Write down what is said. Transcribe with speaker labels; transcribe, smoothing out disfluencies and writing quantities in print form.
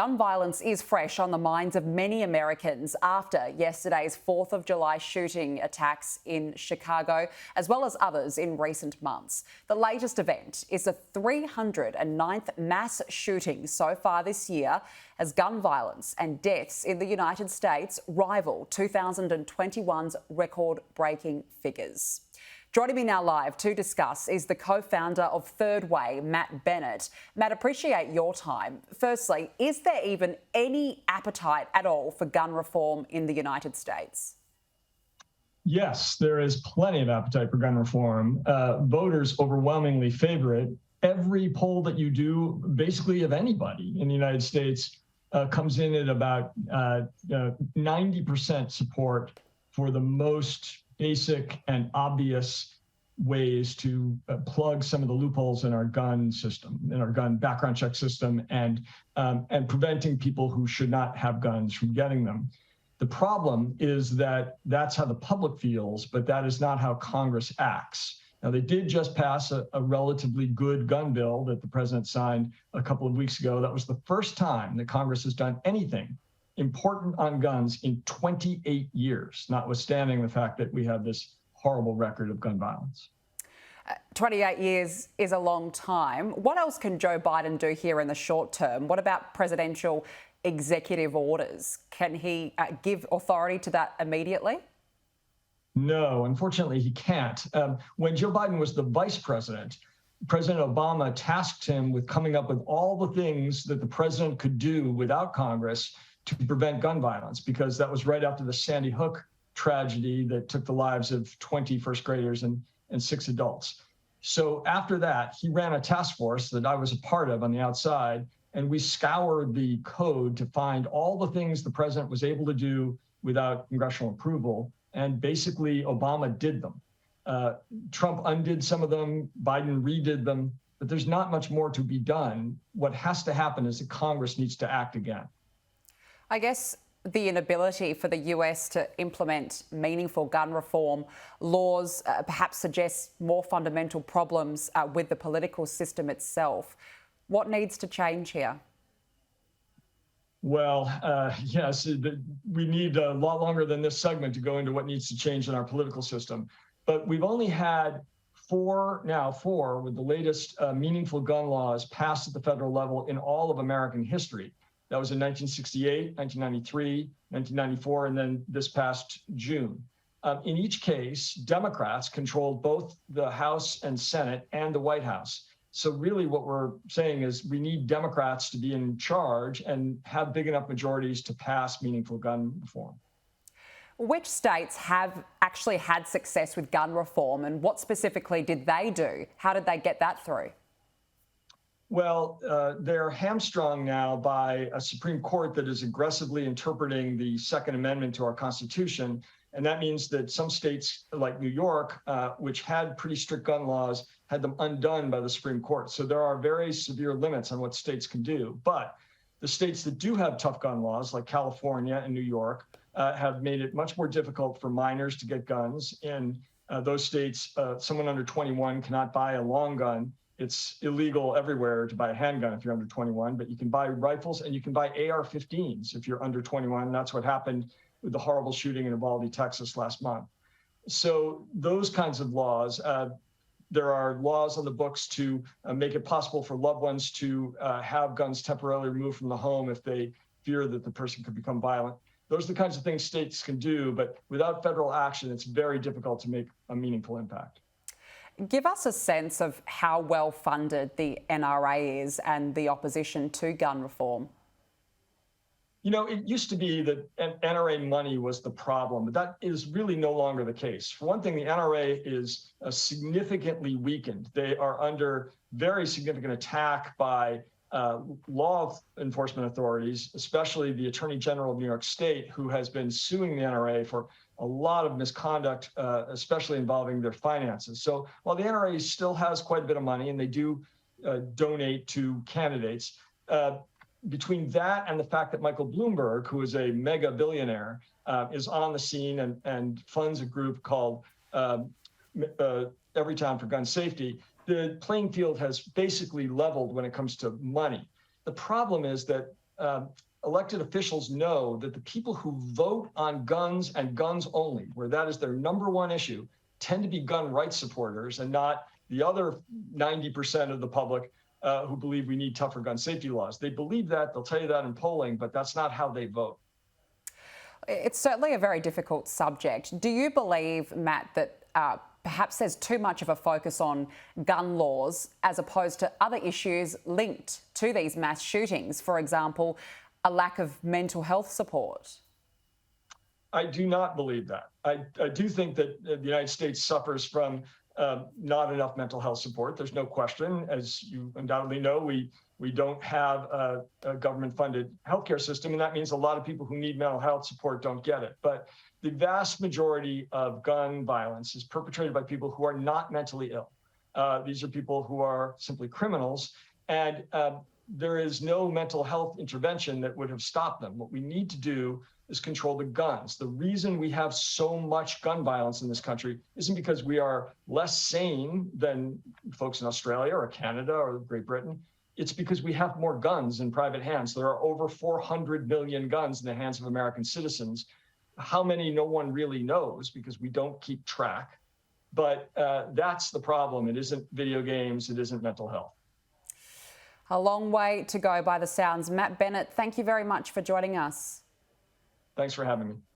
Speaker 1: Gun violence is fresh on the minds of many Americans after yesterday's 4th of July shooting attacks in Chicago, as well as others in recent months. The latest event is the 309th mass shooting so far this year, as gun violence and deaths in the United States rival 2021's record-breaking figures. Joining me now live to discuss is the co-founder of Third Way, Matt Bennett. Matt, appreciate your time. Firstly, is there even any appetite at all for gun reform in the United States?
Speaker 2: Yes, there is plenty of appetite for gun reform. Voters overwhelmingly favor it. Every poll that you do, basically of anybody in the United States, comes in at about 90% support for the most basic and obvious ways to plug some of the loopholes in our gun system, in our gun background check system, and preventing people who should not have guns from getting them. The problem is that that's how the public feels, but that is not how Congress acts. Now, they did just pass a relatively good gun bill that the president signed a couple of weeks ago. That was the first time that Congress has done anything important on guns in 28 years, notwithstanding the fact that we have this horrible record of gun violence.
Speaker 1: 28 years is a long time. What else can Joe Biden do here in the short term? What about presidential executive orders? Can he give authority to that immediately?
Speaker 2: No, unfortunately, he can't. When Joe Biden was the vice president, President Obama tasked him with coming up with all the things that the president could do without Congress to prevent gun violence, because that was right after the Sandy Hook tragedy that took the lives of 20 first graders and 6 adults. So after that, he ran a task force that I was a part of on the outside, and we scoured the code to find all the things the president was able to do without congressional approval, and basically Obama did them. Trump undid some of them, Biden redid them, but there's not much more to be done. What has to happen is that Congress needs to act again.
Speaker 1: I guess the inability for the US to implement meaningful gun reform laws perhaps suggests more fundamental problems with the political system itself. What needs to change here?
Speaker 2: Well, yes, we need a lot longer than this segment to go into what needs to change in our political system. But we've only had four with the latest meaningful gun laws passed at the federal level in all of American history. That was in 1968, 1993, 1994, and then this past June. In each case, Democrats controlled both the House and Senate and the White House. So really what we're saying is we need Democrats to be in charge and have big enough majorities to pass meaningful gun reform.
Speaker 1: Which states have actually had success with gun reform, and what specifically did they do? How did they get that through?
Speaker 2: Well, they're hamstrung now by a Supreme Court that is aggressively interpreting the Second Amendment to our Constitution. And that means that some states like New York, which had pretty strict gun laws, had them undone by the Supreme Court. So there are very severe limits on what states can do. But the states that do have tough gun laws, like California and New York, have made it much more difficult for minors to get guns. In those states, someone under 21 cannot buy a long gun. It's illegal everywhere to buy a handgun if you're under 21, but you can buy rifles and you can buy AR-15s if you're under 21. That's what happened with the horrible shooting in Uvalde, Texas last month. So those kinds of laws, there are laws on the books to make it possible for loved ones to have guns temporarily removed from the home if they fear that the person could become violent. Those are the kinds of things states can do, but without federal action, it's very difficult to make a meaningful impact.
Speaker 1: Give us a sense of how well funded the NRA is and the opposition to gun reform.
Speaker 2: You know, it used to be that NRA money was the problem, but that is really no longer the case. For one thing, the NRA is significantly weakened. They are under very significant attack by law enforcement authorities, especially the Attorney General of New York State, who has been suing the NRA for a lot of misconduct, especially involving their finances. So while the NRA still has quite a bit of money and they do donate to candidates, between that and the fact that Michael Bloomberg, who is a mega billionaire, is on the scene and funds a group called Everytown for Gun Safety, the playing field has basically leveled when it comes to money. The problem is that elected officials know that the people who vote on guns and guns only, where that is their number one issue, tend to be gun rights supporters and not the other 90% of the public who believe we need tougher gun safety laws. They believe that, they'll tell you that in polling, but that's not how they vote.
Speaker 1: It's certainly a very difficult subject. Do you believe, Matt, that perhaps there's too much of a focus on gun laws as opposed to other issues linked to these mass shootings? For example, a lack of mental health support?
Speaker 2: I do not believe that. I do think that the United States suffers from not enough mental health support. There's no question. As you undoubtedly know, we don't have a government-funded healthcare system, and that means a lot of people who need mental health support don't get it. But the vast majority of gun violence is perpetrated by people who are not mentally ill. These are people who are simply criminals, and there is no mental health intervention that would have stopped them. What we need to do is control the guns. The reason we have so much gun violence in this country isn't because we are less sane than folks in Australia or Canada or Great Britain. It's because we have more guns in private hands. There are over 400 million guns in the hands of American citizens. How many, no one really knows because we don't keep track. But that's the problem. It isn't video games. It isn't mental health.
Speaker 1: A long way to go by the sounds. Matt Bennett, thank you very much for joining us.
Speaker 2: Thanks for having me.